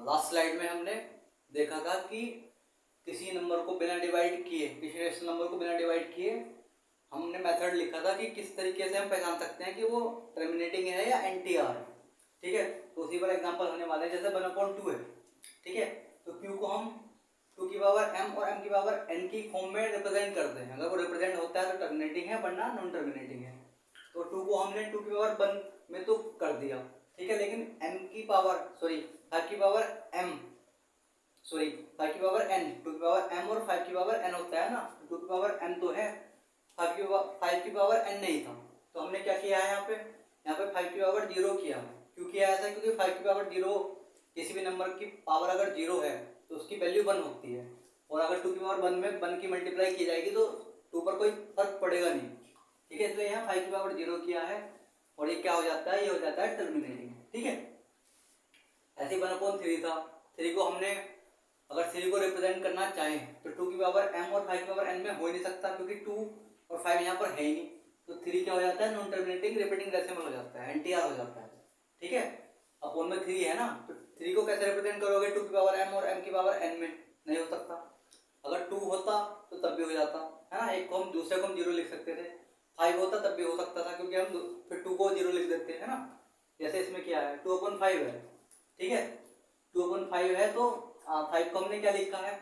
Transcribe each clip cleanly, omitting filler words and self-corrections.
Last slide में हमने देखा था कि किसी नंबर को बिना डिवाइड किए, किसी रेशनल नंबर को बिना डिवाइड किए हमने मेथड लिखा था कि किस तरीके से हम पहचान सकते हैं कि वो टर्मिनेटिंग है या एनटीआर है। ठीक है, तो उसी पर एग्जांपल होने वाले हैं। जैसे 1/2 है, ठीक है, तो क्यू को हम 2 की पावर m और m की पावर n की फॉर्म में रिप्रेजेंट करते हैं। अगर वो रिप्रेजेंट होता है तो टर्मिनेटिंग है, वरना नॉन टर्मिनेटिंग है। तो 2 को हमने 2 की पावर 1 में तो कर दिया, ठीक है, लेकिन m की पावर 5 की पावर m 5 की पावर n, 2 की पावर m और 5 की पावर n होता है ना, 2 की पावर m तो है, 5 की पावर n नहीं था। तो हमने क्या किया है, यहाँ पे 5 की पावर 0 किया। क्यों किया ऐसा? क्योंकि 5 की पावर 0, किसी भी नंबर की पावर अगर 0 है तो उसकी वैल्यू 1 होती है, और अगर 2 की पावर 1 में 1 की मल्टीप्लाई की जाएगी तो 2 पर कोई फर्क पड़ेगा नहीं। ठीक है, इसलिए यहाँ 5 की पावर 0 किया है, और ये क्या हो जाता है, ये हो जाता है टर्मिनेटिंग। ठीक है, ऐसे 1/3 था। 3 को हमने अगर 3 को रिप्रेजेंट करना चाहें तो 2 की पावर m और 5 की पावर n में हो ही नहीं सकता, क्योंकि 2 और 5 यहाँ पर है ही नहीं। तो 3 क्या हो जाता है, नॉन टर्मिनेटिंग रिपीटिंग डेसिमल हो जाता है, एनटीआर हो जाता है। ठीक है, अपोन में 3 है ना, तो 3 को कैसे रिप्रेजेंट करोगे, 2 की पावर m और m की पावर n में? नहीं हो सकता। अगर 2 होता तो तब भी हो जाता है ना, एक को हम दूसरे को हम 0 लिख सकते थे। 5 होता तब भी हो सकता था, क्योंकि हम फिर 2 को 0 लिख देते हैं ना। जैसे इसमें क्या है, 2/5 है, ठीक है, 2/5 है, तो 5 को हमने क्या लिखा है,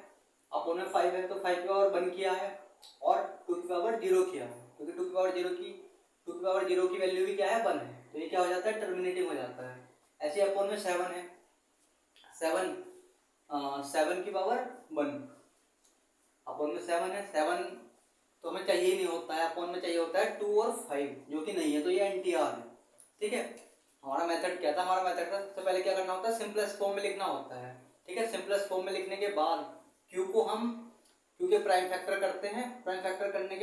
अपोन में 5 है तो 5 की पावर 1 किया है और 2 की पावर 0 किया है, क्योंकि 2 की पावर 0 की वैल्यू भी क्या है, 1 है। तो ये क्या हो जाता है, टर्मिनेटिंग हो जाता है। ऐसे अपोन में 7 है, 7 की पावर 1 अपोन में 7 है, 7 तो हमें चाहिए ही नहीं होता है, अपोन में चाहिए होता है 2 और 5, जो कि नहीं है, तो ये एनटीआर है। ठीक है, हमारा मेथड क्या था, हमारा मेथड था सबसे पहले क्या करना होता है, सिंपलेस्ट फॉर्म में लिखना होता है। ठीक है, सिंपलेस्ट फॉर्म में लिखने के बाद क्यू को हम क्यू के प्राइम फैक्टर करते हैं, प्राइम फैक्टर करने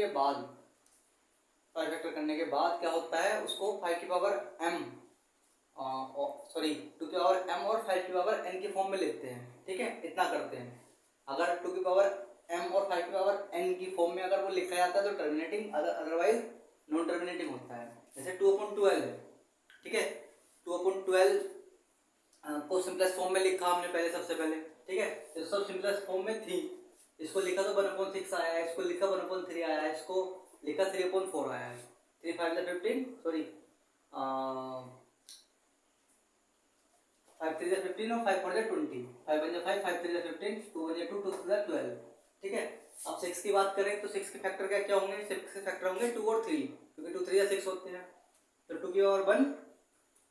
के बाद क्या होता है, उसको 5 की पावर m 2 की पावर m और 5 की पावर n की फॉर्म में लिखते हैं। ठीक है, इतना करते हैं। अगर 2 की पावर m और 5 की पावर n की फॉर्म में अगर वो लिखा जाता है तो टर्मिनेटिंग, अदरवाइज नॉन टर्मिनेटिंग होता है। जैसे 2/12 है, ठीक है, 2/12 को सिंपलेस्ट फॉर्म में लिखा हमने पहले, सबसे पहले। ठीक है, तो सब सिंपलेस्ट फॉर्म में थी, इसको लिखा तो 1/6 आया है, इसको लिखा 1/3 आया है, इसको लिखा 3/4 आया है। 3 5 15 5 3 15 और 5 4 20, 5 1 5 5 3 15, 2 1 2 2 3 12। ठीक है, अब 6 की बात करें तो 6 के फैक्टर क्या होंगे, 6 के फैक्टर होंगे 2 और 3, क्योंकि 2 3 6 होते हैं। तो 2 की पावर 1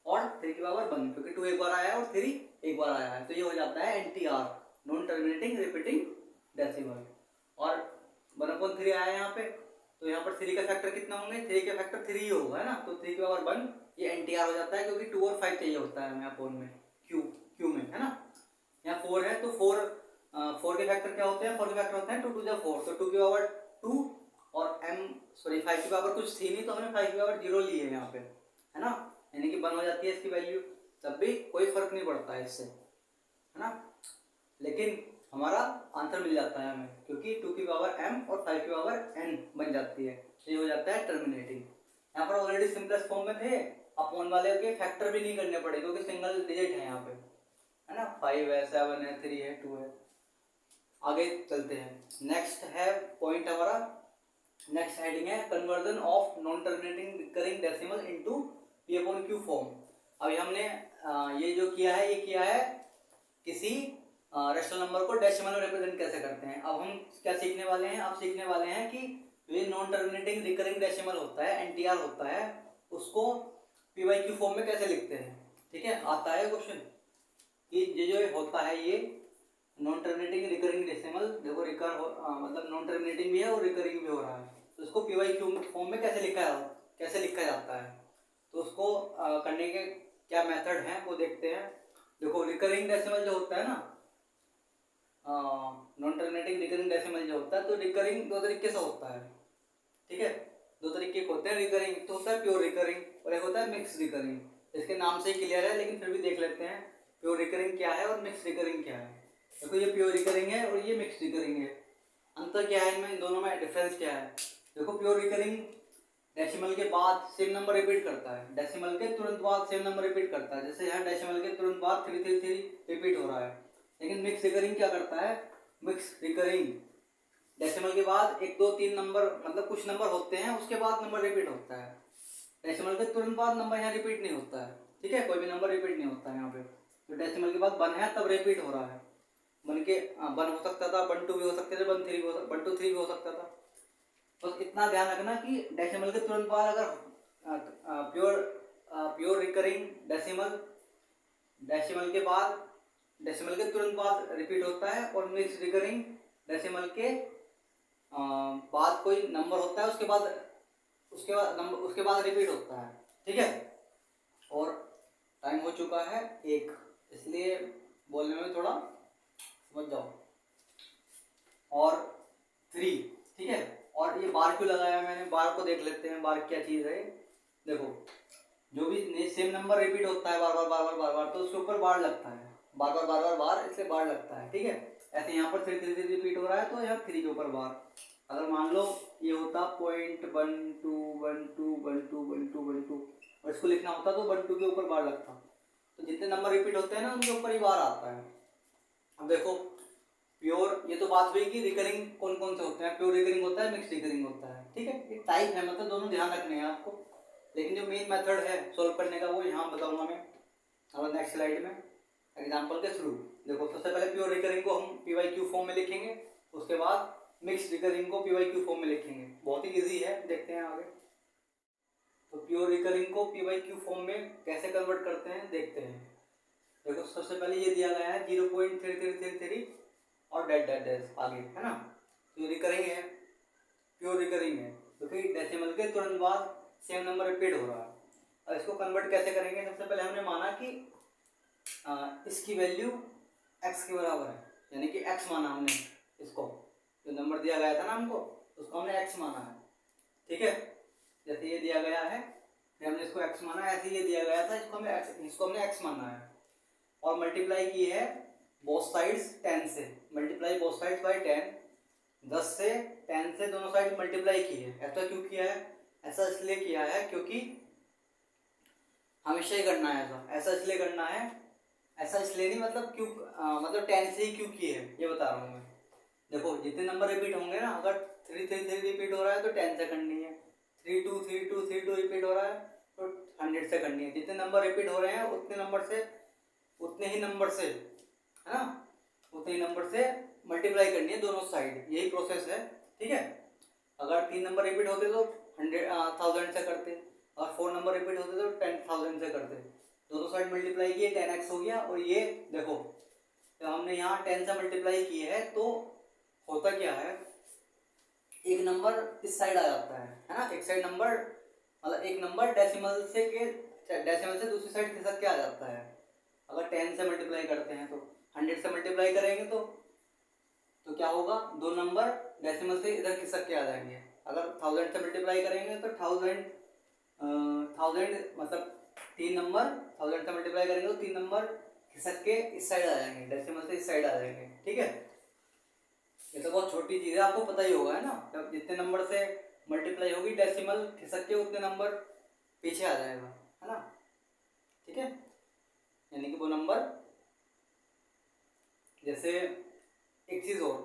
और 3 की पावर 1, क्योंकि 2 एक बार आया है और 3 एक बार आया है, तो ये हो जाता है NTR, non terminating repeating decimal. और 1/3 आया है यहाँ पे, तो यहाँ पर 3 का फैक्टर कितना होंगे, 3 का फैक्टर 3 होगा, है ना, तो 3 की पावर 1, ये एनटीआर हो जाता है, क्योंकि 2 और 5 चाहिए होता है हमें अपोन में, क्यू में, है ना। यहाँ 4 है तो 4 के फैक्टर क्या होते हैं, 4 के फैक्टर होते हैं 2 2 4, तो 2 की पावर 2 और 5 की पावर कुछ थी नहीं, तो हमने 5 की पावर 0 ली है यहाँ पे, है ना, यानी कि 1 हो जाती है इसकी वैल्यू, तब भी कोई फर्क नहीं पड़ता है इससे, है ना, लेकिन हमारा आंसर मिल जाता है हमें, क्योंकि 2 की पावर m और 5 की पावर n बन जाती है, तो ये हो जाता है टर्मिनेटिंग। यहाँ पर ऑलरेडी सिंपलेस्ट फॉर्म में थे, अपोन वाले के फैक्टर भी नहीं करने पड़े, क्योंकि सिंगल डिजिट है यहाँ पे, है ना, 5 है, 7 है, 3 है, 2 है। आगे चलते हैं, नेक्स्ट है पॉइंट हमारा, नेक्स्ट हेडिंग है conversion of non terminating recurring decimal into p/q form. अभी हमने ये जो किया है, ये किया है किसी रेशनल नंबर को डेसिमल में रिप्रेजेंट कैसे करते हैं। अब हम क्या सीखने वाले हैं, अब सीखने वाले हैं कि ये नॉन टर्मिनेटिंग रिकरिंग डेसिमल होता है, एनटीआर होता है, उसको p/q फॉर्म में कैसे लिखते हैं। ठीक है, आता है क्वेश्चन कि ये जो होता है, ये नॉन टर्मिनेटिंग रिकरिंग डेसिमल, देखो मतलब नॉन टर्मिनेटिंग भी है और रिकरिंग भी हो रहा है, तो उसको p/q फॉर्म में कैसे लिखा जाता है। तो उसको करने के क्या मेथड हैं वो देखते हैं। देखो, रिकरिंग डेसिमल जो होता है ना, नॉन टर्मिनेटिंग रिकरिंग डेसिमल जो होता है, तो रिकरिंग दो तरीके से होता है। ठीक है, दो तरीके के होते हैं रिकरिंग, तो होता है प्योर रिकरिंग और एक होता है मिक्स रिकरिंग। इसके नाम से ही क्लियर है, लेकिन फिर भी देख लेते हैं प्योर रिकरिंग क्या है और मिक्स रिकरिंग क्या है। देखो, ये प्योर रिकरिंग है और ये मिक्स रिकरिंग है। अंतर क्या है इनमें, इन दोनों में डिफरेंस क्या है। देखो, प्योर रिकरिंग डेसिमल के बाद सेम नंबर रिपीट करता है, डेसिमल के तुरंत बाद सेम नंबर रिपीट करता है। जैसे यहाँ डेसिमल के तुरंत बाद 333 रिपीट हो रहा है। लेकिन मिक्स रिकरिंग क्या करता है, मिक्स रिकरिंग डेसिमल के बाद 1 2 3 नंबर मतलब कुछ नंबर होते हैं उसके बाद नंबर रिपीट होता है। डेसिमल के तुरंत बाद नंबर यहाँ रिपीट नहीं होता है, ठीक है, कोई भी नंबर रिपीट नहीं होता है यहाँ पे। तो डेसिमल के बाद 1 है तब रिपीट हो रहा है। 1 के 1 हो सकता था, 1 2 भी हो सकते थे, 1 3 1 2 3 भी हो सकता था। बस इतना ध्यान रखना कि डेसिमल के तुरंत बाद अगर प्योर रिकरिंग डेसिमल डेसिमल के बाद डेसिमल के तुरंत बाद रिपीट होता है, और मिक्स रिकरिंग डेसिमल के बाद कोई नंबर होता है उसके बाद रिपीट होता है, ठीक है। और टाइम हो चुका है 1, इसलिए बोलने में थोड़ा समझ जाओ। और 3, ठीक है। और ये बार क्यों लगाया मैंने, बार को देख लेते हैं, बार क्या चीज़ है। देखो जो भी सेम नंबर रिपीट होता है बार बार बार बार बार बार, तो उसके ऊपर बार लगता है, बार बार बार बार बार, इसलिए बार लगता है, ठीक है। ऐसे यहाँ पर 3 3 3 रिपीट हो रहा है तो यहाँ 3 के ऊपर बार। अगर मान लो ये होता .1 2 1 2 1 2 1 2 1 2 और इसको लिखना होता तो 1 2 के ऊपर बार लगता। तो जितने नंबर रिपीट होते हैं ना उनके ऊपर ही बार आता है। अब देखो प्योर, ये तो बात हुई कि रिकरिंग कौन कौन से होते हैं, प्योर रिकरिंग होता है, मिक्स रिकरिंग होता है, ठीक है। एक टाइप है, मतलब दोनों ध्यान रखने हैं आपको। लेकिन जो मेन मेथड है सॉल्व करने का वो यहाँ बताऊंगा मैं और नेक्स्ट स्लाइड में एग्जांपल के थ्रू। देखो सबसे पहले प्योर रिकरिंग को हम PYQ फॉर्म में लिखेंगे, उसके बाद मिक्स रिकरिंग को PYQ फॉर्म में लिखेंगे। बहुत ही इजी है, देखते हैं आगे। तो प्योर रिकरिंग को PYQ फॉर्म में कैसे कन्वर्ट करते हैं देखते हैं। देखो सबसे पहले ये दिया गया है 0.3333 और डैट डैट डैश आगे, है ना। तो रिकरिंग है, प्योर रिकरिंग है, क्योंकि डेसिमल के तुरंत बाद सेम नंबर रिपीट हो रहा है। और इसको कन्वर्ट कैसे करेंगे, सबसे पहले हमने माना कि इसकी वैल्यू x के बराबर है, यानी कि x माना हमने इसको, जो नंबर दिया गया था ना हमको उसको हमने x माना है, ठीक है। जैसे ये दिया गया है फिर हमने इसको x माना, ऐसे ये दिया गया था इसको हमने x माना है। और मल्टीप्लाई की है बोथ साइड्स 10 से, मल्टीप्लाई बोथ साइड्स बाय 10, 10 से 10 से दोनों साइड मल्टीप्लाई की है। ऐसा क्यों किया है, ऐसा इसलिए किया है क्योंकि हमेशा ही करना है ऐसा इसलिए करना है, ऐसा इसलिए नहीं मतलब क्यों, मतलब 10 से ही क्यों किए है ये बता रहा हूँ मैं। देखो जितने नंबर रिपीट होंगे ना, अगर 3 3 3 रिपीट हो रहा है तो 10 से करनी है, 3 2 3 2 3 2 रिपीट हो रहा है तो 100 से करनी है। जितने नंबर रिपीट हो रहे हैं उतने ही नंबर से, है ना, उतने ही नंबर से मल्टीप्लाई करनी है दोनों साइड, यही प्रोसेस है, ठीक है। अगर 3 नंबर रिपीट होते तो 1000 से करते, और 4 नंबर रिपीट होते तो 10,000 से करते। दोनों साइड मल्टीप्लाई किए 10x हो गया। और ये देखो जब हमने यहाँ 10 से मल्टीप्लाई किए है तो होता क्या है, एक नंबर इस साइड आ जाता है ना, एक साइड नंबर मतलब एक नंबर डेसिमल से दूसरी साइड खिसक के आ जाता है। अगर 10 से मल्टीप्लाई करते हैं तो 100 से मल्टीप्लाई करेंगे तो क्या होगा, 2 नंबर डेसिमल से इधर खिसक के आ जाएंगे। अगर 1000 से मल्टीप्लाई करेंगे तो 1000 मतलब 3 नंबर 1000 से मल्टीप्लाई करेंगे तो 3 नंबर खिसक के इस साइड आ जाएंगे, डेसिमल से इस साइड आ जाएंगे, ठीक है। ये तो बहुत छोटी चीज़ है, आपको पता ही होगा, है ना। जब जितने नंबर से मल्टीप्लाई होगी डेसिमल खिसक के उतने नंबर पीछे आ जाएगा, है ना, ठीक है। यानी कि वो नंबर, जैसे एक चीज़ और,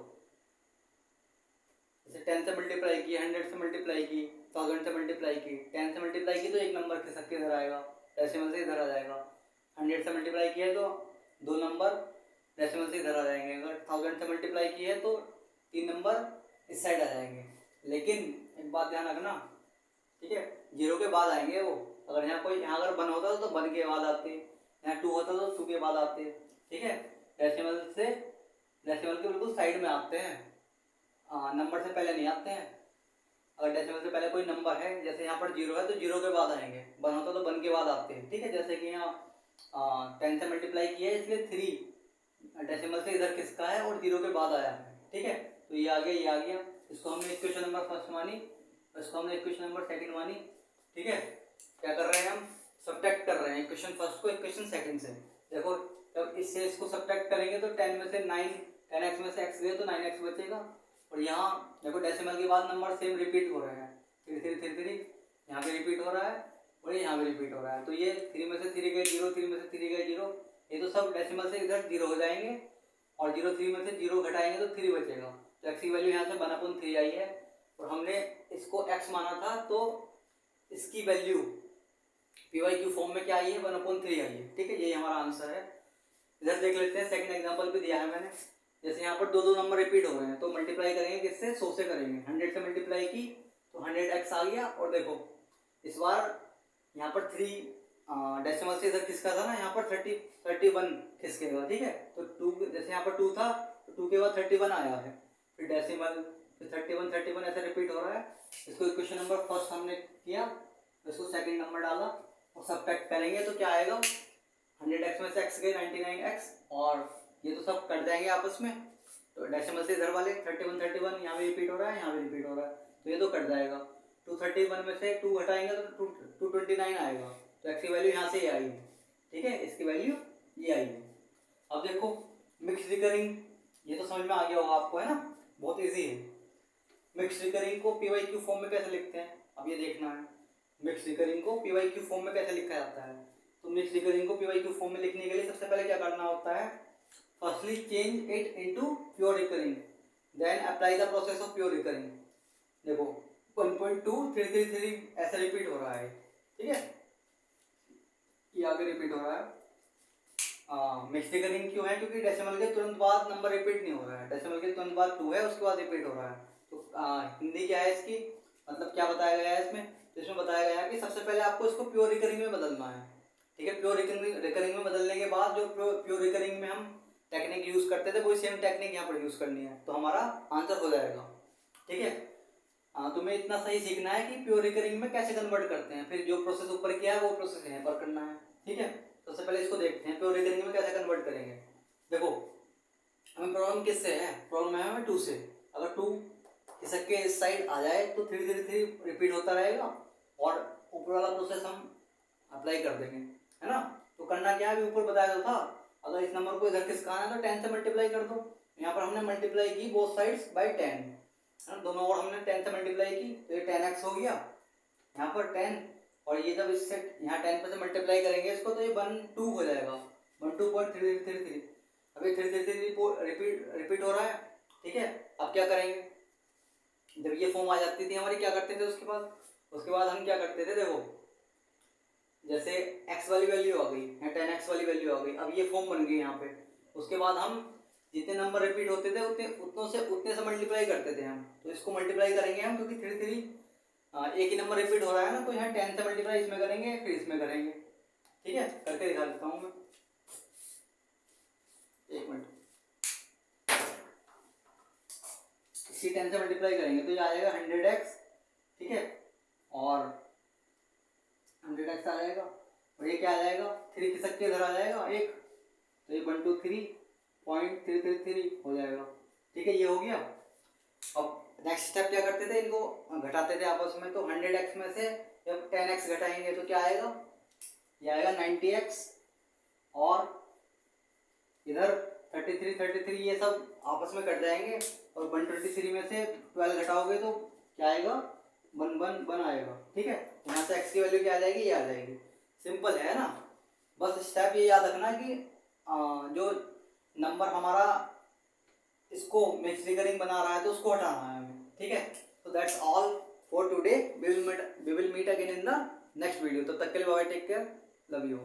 जैसे 10 से मल्टीप्लाई की, 100 से मल्टीप्लाई की, 1000 से मल्टीप्लाई की, 10 से मल्टीप्लाई की तो एक नंबर खिसक के इधर आएगा, डेसिमल से इधर आ जाएगा। 100 से मल्टीप्लाई किया तो 2 नंबर डेसिमल से इधर आ जाएंगे। अगर 1000 से मल्टीप्लाई की है तो 3 नंबर इस साइड आ जाएंगे। लेकिन एक बात ध्यान रखना, ठीक है, 0 के बाद आएंगे वो। अगर यहाँ अगर 1 होता तो 1 के बाद आते, यहाँ 2 होता तो 2 के बाद आते, ठीक है। डेसिमल के बिल्कुल साइड में आते हैं, नंबर से पहले नहीं आते हैं। अगर डेसिमल से पहले कोई नंबर है, जैसे यहाँ पर 0 है तो 0 के बाद आएंगे, 1 होता तो 1 के बाद आते हैं, ठीक है। जैसे कि यहाँ 10 से मल्टीप्लाई किया है इसलिए 3 डेसिमल से इधर किसका है और 0 के बाद आया है, ठीक है। तो ये आ गया, ये आ गया। इसको हमने इक्वेशन नंबर फर्स्ट मानी, इसको हमने इक्वेशन नंबर सेकंड मानी, ठीक है। क्या कर रहे हैं हम, सब्ट्रैक्ट कर रहे हैं इक्वेशन फर्स्ट को इक्वेशन सेकंड से। देखो जब इससे इसको सब्ट्रैक्ट करेंगे तो 10 में से 10x में से x गए तो 9x बचेगा। और यहाँ देखो डेसिमल के बाद नंबर सेम रिपीट हो रहे हैं, 3 3 3 3 यहाँ पे रिपीट हो रहा है और ये यहाँ पे रिपीट हो रहा है। तो ये 3 में से 3 गए 0, 3 में से 3 गए 0, ये तो सब डेसिमल से इधर 0 हो जाएंगे और 0 3 में से 0 घटाएंगे तो 3 बचेगा। तो x की वैल्यू यहाँ से 1/3 आई है और हमने इसको x माना था, तो इसकी वैल्यू PYQ फॉर्म में क्या आई है, 1/3 आई है। ठीक है, यही हमारा आंसर है। इधर देख लेते हैं, सेकंड एग्जांपल भी दिया है मैंने। जैसे यहाँ पर दो नंबर रिपीट हो रहे हैं तो मल्टीप्लाई करेंगे किससे, 100 से करेंगे। 100 से मल्टीप्लाई की तो 100x आ गया और देखो इस बार यहाँ पर 3 डेसिमल से इधर खिसका था ना, यहाँ पर 31 खिसकेगा। ठीक है, तो 2 जैसे यहाँ पर 2 था तो 2 के बाद 31 आया है, फिर डेसिमल, फिर 31 ऐसे रिपीट हो रहा है। इसको इक्वेशन नंबर फर्स्ट हमने किया, इसको सेकंड नंबर डाला और सब्ट्रैक्ट करेंगे तो क्या आएगा, 100x में से x गए 99x और ये तो सब कट जाएंगे आपस में। तो डेसिमल से इधर वाले 31 यहाँ भी रिपीट हो रहा है, यहाँ भी रिपीट हो रहा है, तो ये तो कट जाएगा। 231 में से 2 घटाएंगे तो 229 आएगा। तो x की वैल्यू यहाँ से ये आई है। ठीक है, इसकी वैल्यू ये आई है। अब देखो मिक्स रिकरिंग, ये तो समझ में आ गया होगा आपको, है ना, बहुत ईजी है। मिक्स रिकरिंग को PYQ फॉर्म में कैसे लिखते हैं, अब ये देखना है। मिक्स रिकरिंग को PYQ फॉर्म में कैसे लिखा जाता है, तो मिक्स रिकरिंग को PYQ फॉर्म में लिखने के लिए सबसे पहले क्या करना होता है, firstly change it into pure recurring, then apply the process of pure recurring. देखो 1.2333 ऐसा रिपीट हो रहा है। ठीक है, ये आगे रिपीट हो रहा है। मिक्स रिकरिंग क्यों है, क्योंकि डेसिमल के तुरंत बाद नंबर रिपीट नहीं हो रहा है। डेसिमल के तुरंत बाद 2 है, उसके बाद रिपीट हो रहा है। तो हिंदी क्या है इसकी, मतलब क्या बताया गया है इसमें, तो इसमें बताया गया है कि सबसे पहले आपको इसको प्योर रिकरिंग में बदलना है। ठीक है, प्योर रिकरिंग में बदलने के बाद जो प्योर रिकरिंग में हम टेक्निक यूज करते थे वही सेम टेक्निक यहाँ पर यूज करनी है, तो हमारा आंसर हो जाएगा। ठीक है, तुम्हें इतना सही सीखना है कि प्योर रिकरिंग में कैसे कन्वर्ट करते हैं, फिर जो प्रोसेस ऊपर किया है वो प्रोसेस यहाँ पर करना है। ठीक है, सबसे पहले इसको देखते हैं प्योर रिकरिंग में कैसे कन्वर्ट करेंगे। देखो हमें प्रॉब्लम किससे है, प्रॉब्लम है हमें 2 से। अगर 2 खिसक के इस साइड आ जाए तो 3 रिपीट होता रहेगा और ऊपर वाला प्रोसेस हम अप्लाई कर देंगे, है ना। तो करना क्या है, ऊपर बताया तो था, अगर इस नंबर को इधर खिसकाना है तो 10 से मल्टीप्लाई कर दो। यहाँ पर हमने मल्टीप्लाई की बोथ साइड्स बाय 10, है ना, दोनों और हमने 10 से मल्टीप्लाई की तो ये 10x हो गया यहाँ पर 10, और ये जब इससे यहाँ 10 पे से मल्टीप्लाई करेंगे इसको तो ये 12 हो जाएगा, 12.3333। अभी 333 रिपीट हो रहा है। ठीक है, अब क्या करेंगे, जब ये फॉर्म आ जाती थी हमारी क्या करते थे, उसके बाद हम क्या करते थे, देखो जैसे x वाली वैल्यू आ गई या 10x वाली वैल्यू आ गई, अब ये फॉर्म बन गई यहाँ पे। उसके बाद हम जितने नंबर रिपीट होते थे उतने से मल्टीप्लाई करते थे हम, तो इसको मल्टीप्लाई करेंगे हम, क्योंकि 3 एक ही नंबर रिपीट हो रहा है ना, तो यहाँ 10 से मल्टीप्लाई इसमें करेंगे फिर इसमें करेंगे। ठीक है, करके दिखा देता हूँ मैं, एक मिनट। इसी 10 से मल्टीप्लाई करेंगे तो ये आ जाएगा 100x। ठीक है, और 100x आ जाएगा और ये क्या आ जाएगा, 3 खिसक के इधर आ जाएगा एक, तो ये 123.333 हो जाएगा। ठीक है, ये हो गया। अब नेक्स्ट स्टेप क्या करते थे, इनको घटाते थे आपस में, तो 100x में से जब 10x घटाएंगे तो क्या आएगा, ये आएगा 90x, और इधर 33 ये सब आपस में कट जाएंगे, और 123 में से 12 घटाओगे तो क्या आएगा, 1 आएगा। ठीक है, यहाँ से x की वैल्यू क्या आ जाएगी, ये आ जाएगी। सिंपल है ना, बस स्टेप ये याद रखना कि जो नंबर हमारा इसको मिक्स रिकरिंग बना रहा है तो उसको हटाना है हमें। ठीक है, तो that's all for today, we will meet again in the next video. तब तक के लिए bye, take care, love you.